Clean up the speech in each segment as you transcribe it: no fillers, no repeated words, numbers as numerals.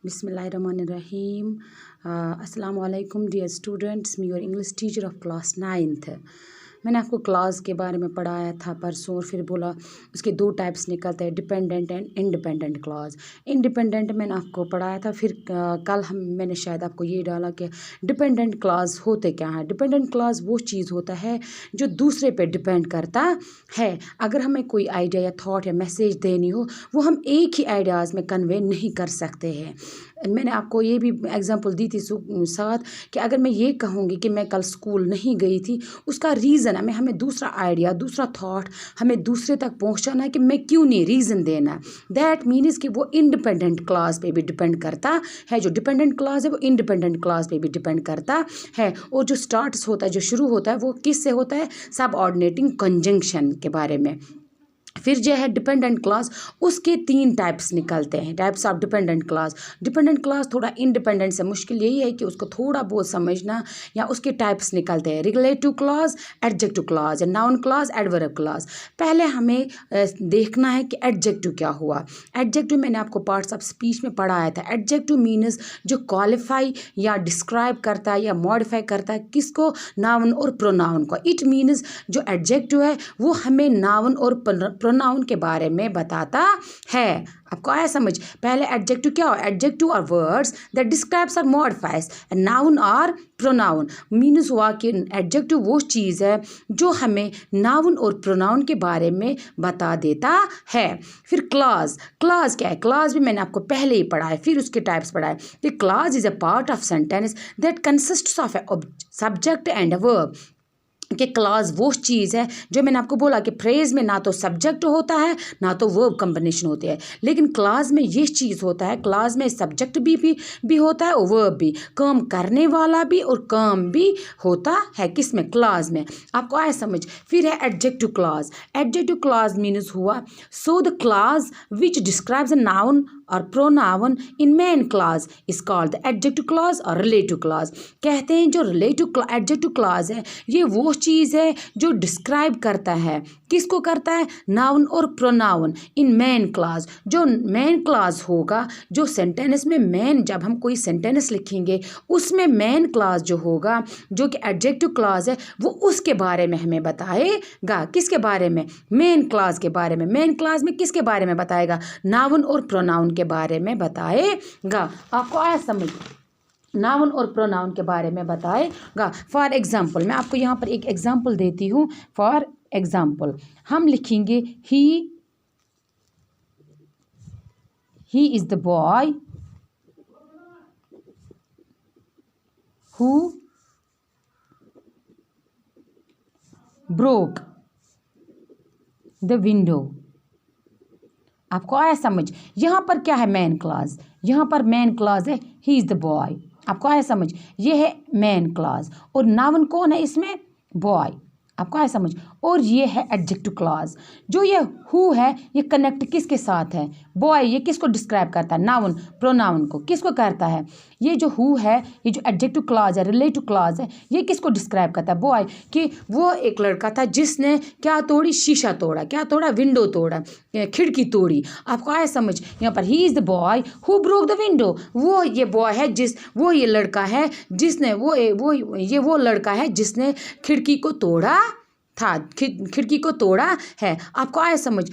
Bismillahirrahmanirrahim. Assalamualaikum dear students, me your English teacher of class 9th. मैंने आपको class के बारे में पढ़ाया था परसों और फिर बोला उसके दो टाइप्स निकलते हैं, dependent and independent clause. Independent मैंने आपको पढ़ाया था, फिर कल मैंने शायद आपको ये डाला कि डिपेंडेंट क्लॉज होते क्या हैं। डिपेंडेंट क्लॉज वो चीज़ होता है जो दूसरे पे डिपेंड करता है। अगर हमें कोई आइडिया या थॉट या मैसेज देनी हो, वो हम एक ही आइडियाज़ में कन्वे नहीं कर सकते हैं। मैंने आपको ये भी एग्जांपल दी थी साथ कि अगर मैं ये कहूँगी कि मैं कल स्कूल नहीं गई थी, उसका रीज़न है, हमें दूसरा आइडिया, दूसरा थॉट हमें दूसरे तक पहुँचाना है कि मैं क्यों नहीं, रीज़न देना है। दैट मीन्स कि वो इंडिपेंडेंट क्लास पे भी डिपेंड करता है। जो डिपेंडेंट क्लास है वो इंडिपेंडेंट क्लास पे भी डिपेंड करता है। और जो स्टार्ट्स होता है, जो शुरू होता है, वो किस से होता है? सबऑर्डिनेटिंग कंजंक्शन के बारे में। फिर जो है डिपेंडेंट क्लास, उसके 3 टाइप्स निकलते हैं, types of dependent class. Dependent class थोड़ा इंडिपेंडेंट से मुश्किल यही है कि उसको थोड़ा बहुत समझना, या उसके टाइप्स निकलते हैं relative class, adjective class, noun class, adverb class. पहले हमें देखना है कि एडजेक्टिव क्या हुआ। एडजेक्टिव मैंने आपको पार्ट्स ऑफ स्पीच में पढ़ाया था। एडजेक्टिव मीन्स जो क्वालिफाई या डिस्क्राइब करता है या मॉडिफाई करता है किसको? नाउन और प्रोनाउन को। इट मीन्स जो एडजेक्टिव है वो हमें नाउन और प्रोनाउन के बारे में बताता है। आपको आया समझ? पहले एडजेक्टिव क्या हो? Adjective are words that describes और मॉडिफाइज एंड नाउन और प्रोनाउन। मीन्स हुआ कि एडजेक्टिव वो चीज़ है जो हमें नाउन और प्रोनाउन के बारे में बता देता है। फिर क्लास, क्लास क्या है? क्लास भी मैंने आपको पहले ही पढ़ा है, फिर उसके टाइप्स पढ़ा है। The class is a part of sentence that consists of a subject and a verb. कि क्लास वो चीज़ है जो मैंने आपको बोला कि फ्रेज में ना तो सब्जेक्ट होता है ना तो वर्ब कॉम्बिनेशन होते हैं, लेकिन क्लास में ये चीज़ होता है, क्लास में सब्जेक्ट भी होता है और वर्ब भी, काम करने वाला भी और काम भी होता है। किस में? क्लास में। आपको आया समझ? फिर है adjective class. Adjective class means हुआ so the class which describes a noun और pronoun in main class is called the adjective class और रिलेटिव क्लास। कहते हैं जो रिलेटिव एडजेक्टिव क्लास है ये वो चीज़ है जो डिस्क्राइब करता है, किसको करता है? नाउन और प्रोनाउन इन मेन क्लास। जो मेन क्लास होगा, जो सेंटेंस में मेन, जब हम कोई सेंटेंस लिखेंगे उसमें मेन क्लास जो होगा, जो कि एडजेक्टिव क्लास है, वो उसके बारे में हमें बताएगा। किसके बारे में? मेन क्लास के बारे में। मेन क्लास में किसके बारे में बताएगा? नाउन और प्रोनाउन के बारे में बताएगा। आपको आया समझ? नाउन और प्रोनाउन के बारे में बताएगा। फॉर एग्जाम्पल, मैं आपको यहाँ पर एक एग्जाम्पल देती हूँ। फॉर एग्जाम्पल हम लिखेंगे he is the boy who broke the window. आपको आया समझ? यहाँ पर क्या है? Main class. यहाँ पर मेन क्लास है ही इज़ द बॉय। आपको आया समझ? ये है मेन क्लास और नाउन कौन है इसमें? बॉय। आपको आया समझ? और ये है एडजेक्टिव क्लास। जो ये हु है ये कनेक्ट किसके साथ है? बॉय। ये किसको डिस्क्राइब करता है? नाउन प्रोनाउन को। किसको करता है? ये जो हु है, ये जो एडजेक्टिव क्लास है, रिलेटिव क्लास है, ये किसको डिस्क्राइब करता है? बॉय। कि वो एक लड़का था जिसने क्या तोड़ी? शीशा तोड़ा। क्या तोड़ा? विंडो तोड़ा, खिड़की तोड़ी। आपको आया समझ? यहाँ पर he is the boy who broke the window. वो ये बॉय है वो ये लड़का है जिसने वो लड़का है जिसने खिड़की को तोड़ा था, खिड़की को तोड़ा है। आपको आया समझ?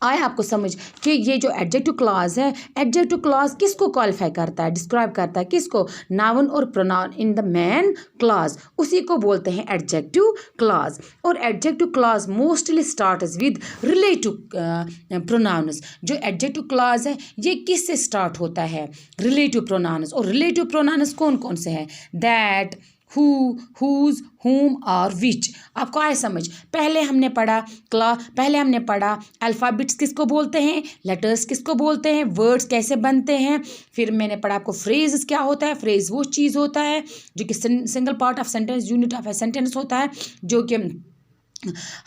आया आपको समझ कि ये जो एडजेक्टिव क्लॉज है, एडजेक्टिव क्लॉज किसको क्वालिफाई करता है, डिस्क्राइब करता है? किसको? नाउन और pronoun in the main clause, उसी को बोलते हैं एडजेक्टिव क्लॉज। और adjective clause mostly starts with relative pronouns. जो एडजेक्टिव क्लॉज है ये किससे स्टार्ट होता है? Relative pronouns. और रिलेटिव प्रोनाउंस कौन कौन से हैं? दैट, हु, हुज, whom और which। आपको आए समझ? पहले हमने पढ़ा अल्फ़ाबेट्स किसको बोलते हैं, लेटर्स किसको बोलते हैं, वर्ड्स कैसे बनते हैं। फिर मैंने पढ़ा आपको फ्रेज क्या होता है। फ्रेज वो चीज़ होता है जो कि single part of sentence, unit of a sentence होता है, जो कि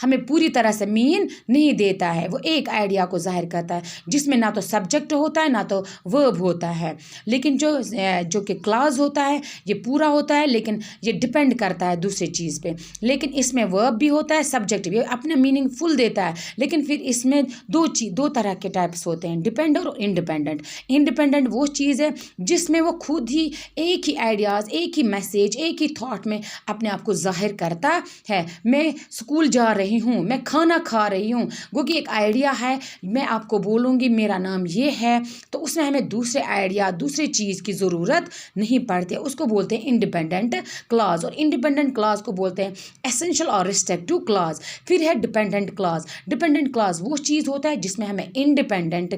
हमें पूरी तरह से मीन नहीं देता है, वो एक आइडिया को ज़ाहिर करता है जिसमें ना तो सब्जेक्ट होता है ना तो वर्ब होता है। लेकिन जो कि क्लास होता है ये पूरा होता है, लेकिन ये डिपेंड करता है दूसरी चीज़ पे। लेकिन इसमें वर्ब भी होता है, सब्जेक्ट भी, अपना मीनिंग फुल देता है। लेकिन फिर इसमें दो तरह के टाइप्स होते हैं, डिपेंडेंट और इंडिपेंडेंट। इंडिपेंडेंट वो चीज़ है जिसमें वो खुद ही एक ही आइडियाज़, एक ही मैसेज, एक ही थॉट में अपने आप को ज़ाहिर करता है। मैं स्कूल जा रही हूँ, मैं खाना खा रही हूँ, वो कि एक आइडिया है। मैं आपको बोलूँगी मेरा नाम ये है, तो उसमें हमें दूसरे आइडिया, दूसरे चीज़ की ज़रूरत नहीं पड़ती। उसको बोलते हैं इंडिपेंडेंट क्लास, और इंडिपेंडेंट क्लास को बोलते हैं एसेंशियल और रिस्ट्रिक्टिव क्लास। फिर है डिपेंडेंट क्लास। डिपेंडेंट क्लास वो चीज़ होता है जिसमें हमें इंडिपेंडेंट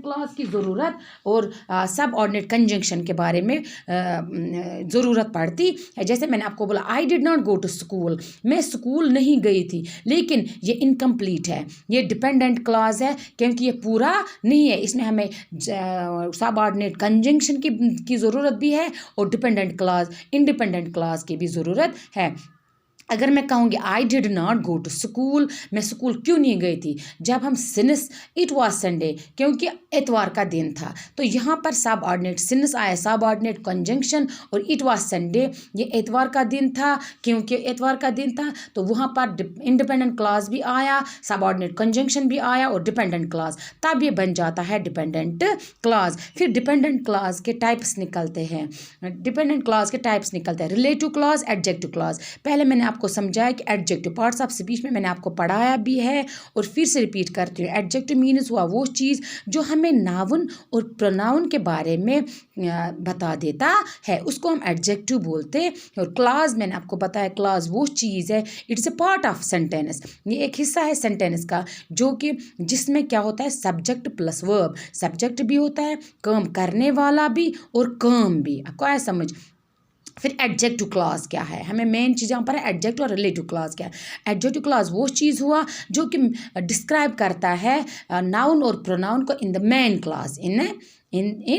क्लास की ज़रूरत और सब ऑर्डिनेट कंजंक्शन के बारे में ज़रूरत पड़ती है। जैसे मैंने आपको बोला, I did not go to school, मैं स्कूल नहीं गई थी, लेकिन ये इनकम्प्लीट है, ये डिपेंडेंट क्लास है क्योंकि ये पूरा नहीं है। इसमें हमें सब ऑर्डिनेट कंजंक्शन की ज़रूरत भी है और इंडिपेंडेंट क्लास की भी ज़रूरत है। अगर मैं कहूँगी I did not go to school, मैं स्कूल क्यों नहीं गई थी, जब हम सिंस इट वाज संडे, क्योंकि एतवार का दिन था, तो यहाँ पर सब ऑर्डिनेट सिंस आया, सब ऑर्डिनेट कंजंक्शन, और इट वाज संडे, ये एतवार का दिन था, क्योंकि एतवार का दिन था तो वहाँ पर इंडिपेंडेंट क्लास भी आया, सब ऑर्डिनेट कंजंक्शन भी आया और डिपेंडेंट क्लास, तब ये बन जाता है डिपेंडेंट क्लास। फिर डिपेंडेंट क्लास के टाइप्स निकलते हैं, रिलेटिव क्लास, एडजेक्टिव क्लास। पहले मैंने आपको समझाया कि एडजेक्टिव, पार्ट्स ऑफ स्पीच में मैंने आपको पढ़ाया भी है और फिर से रिपीट करती हूँ। एडजेक्टिव मीन्स हुआ वो चीज़ जो हमें नाउन और प्रोनाउन के बारे में बता देता है, उसको हम एडजेक्टिव बोलते हैं। और क्लास मैंने आपको बताया, क्लास वो चीज़ है, it's a part of sentence, ये एक हिस्सा है सेंटेंस का, जो कि जिसमें क्या होता है, सब्जेक्ट प्लस वर्ब, सब्जेक्ट भी होता है, काम करने वाला भी और काम भी। आपको आया समझ। फिर एडजेक्टिव क्लास क्या है, हमें मेन चीज़ यहाँ पर है एडजेक्टिव और रिलेटिव क्लास क्या है। एडजेक्टिव क्लास वो चीज़ हुआ जो कि डिस्क्राइब करता है नाउन और प्रोनाउन को in the main class, in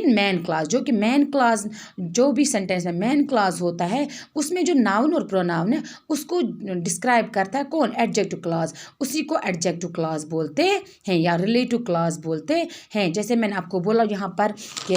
man class, जो कि मैन क्लास, जो भी सेंटेंस में मैन क्लास होता है उसमें जो नाउन और प्रोनाउन है उसको डिस्क्राइब करता है कौन, एडजेक्टिव क्लास, उसी को एडजेक्टिव क्लास बोलते हैं या रिलेटिव क्लास बोलते हैं। जैसे मैंने आपको बोला यहाँ पर कि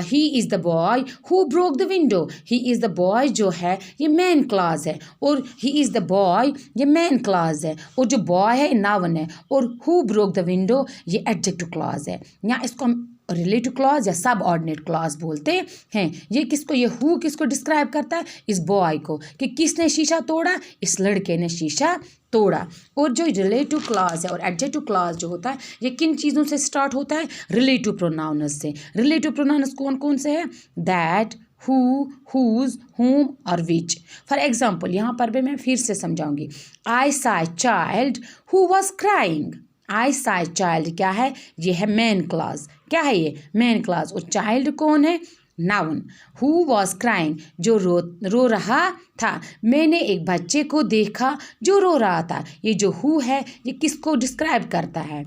he is the boy who broke the window, he is the boy जो है ये मैन क्लास है, और ही इज़ द बॉय ये मैन क्लास है, और जो बॉय है नाउन है, और हु ब्रोक द विंडो ये एडजेक्टिव क्लास है, या इसको हम रिलेटिव क्लॉज या सब ऑर्डिनेट क्लॉज बोलते हैं। ये हु किसको डिस्क्राइब करता है, इस बॉय को, कि किसने शीशा तोड़ा, इस लड़के ने शीशा तोड़ा। और जो रिलेटिव क्लॉज है और एडजेक्टिव क्लॉज जो होता है ये किन चीज़ों से स्टार्ट होता है, रिलेटिव प्रोनाउंस से। रिलेटिव प्रोनाउंस कौन कौन से हैं, दैट, हु, हुज, हुम और विच। फॉर एग्जाम्पल यहाँ पर भी मैं फिर से समझाऊंगी, आई सा चाइल्ड हु वॉज क्राइंग। आई सा चाइल्ड क्या है, ये है मैन क्लास, क्या है ये मैन क्लास, और चाइल्ड कौन है, नाउन। हु वॉज क्राइंग जो रो रहा था, मैंने एक बच्चे को देखा जो रो रहा था। ये जो हु है ये किसको डिस्क्राइब करता है,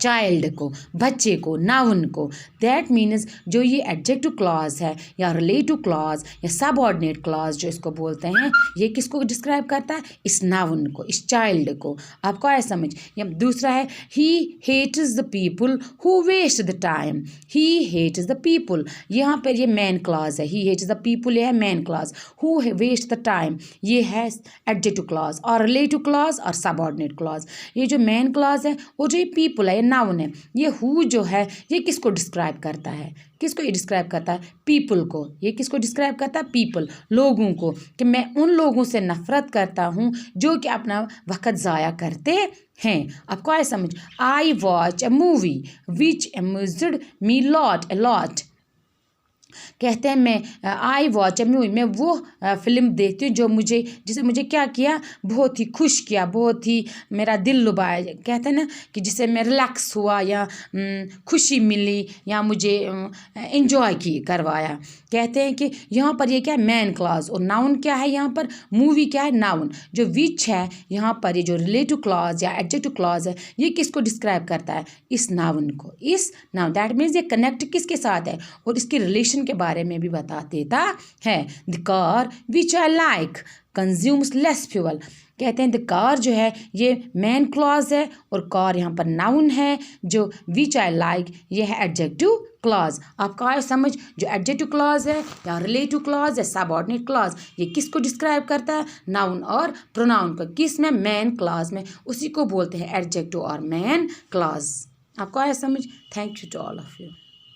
चाइल्ड को, बच्चे को, नाउन को। दैट मीन्स जो ये एडजेक्टिव क्लॉज है या रिलेटिव क्लॉज या सब ऑर्डिनेट क्लॉज जो इसको बोलते हैं, ये किसको डिस्क्राइब करता है, इस नाउन को, इस चाइल्ड को। आपको आया समझ। या दूसरा है he hates the people who waste the time, he hates the people, यहाँ पर ये मैन क्लॉज है, ही हेट्स द पीपल ये है main clause, who waste the time ये है एडजेक्टिव क्लॉज और रिलेटिव क्लॉज और सब ऑर्डिनेट क्लॉज। ये जो मैन क्लॉज है और जो ये पीपल है ये नाउन है। ये हु जो है ये किसको डिस्क्राइब करता है, किसको ये डिस्क्राइब करता है, पीपल को। ये किसको डिस्क्राइब करता है, पीपल, लोगों को, कि मैं उन लोगों से नफरत करता हूँ जो कि अपना वक्त ज़ाया करते हैं। आपको आया समझ। I watch a movie which amused me a lot. कहते हैं मैं आई वॉच अ मूवी, मैं वो फिल्म देखती हूँ जिसे मुझे क्या किया, बहुत ही खुश किया, बहुत ही मेरा दिल लुभाया। कहते हैं ना कि जिससे मैं रिलैक्स हुआ या खुशी मिली या मुझे इंजॉय करवाया। कहते हैं कि यहाँ पर ये क्या है, मैन क्लॉज, और नाउन क्या है यहाँ पर, मूवी क्या है, नाउन। जो विच है यहाँ पर ये जो रिलेटिव क्लॉज या एडजेक्टिव क्लॉज है ये किसको डिस्क्राइब करता है, इस नाउन को, इस नाउन। दैट मीन्स ये कनेक्ट किसके साथ है और इसके रिलेशन के बारे में भी बता देता है। The car which I like, consumes less fuel. कहते हैं द कार जो है ये मेन क्लॉज है और कार यहाँ पर नाउन है। जो विच आई लाइक ये है एडजेक्टिव क्लॉज। आपका आया समझ, जो एडजेक्टिव क्लॉज है या रिलेटिव क्लॉज या सबऑर्डिनेट क्लॉज, ये किसको डिस्क्राइब करता है? नाउन और प्रोनाउन को। किस में? मेन क्लॉज में, उसी को बोलते हैं एडजेक्टिव और मेन क्लॉज। आपको आया समझ? Thank you to all of you.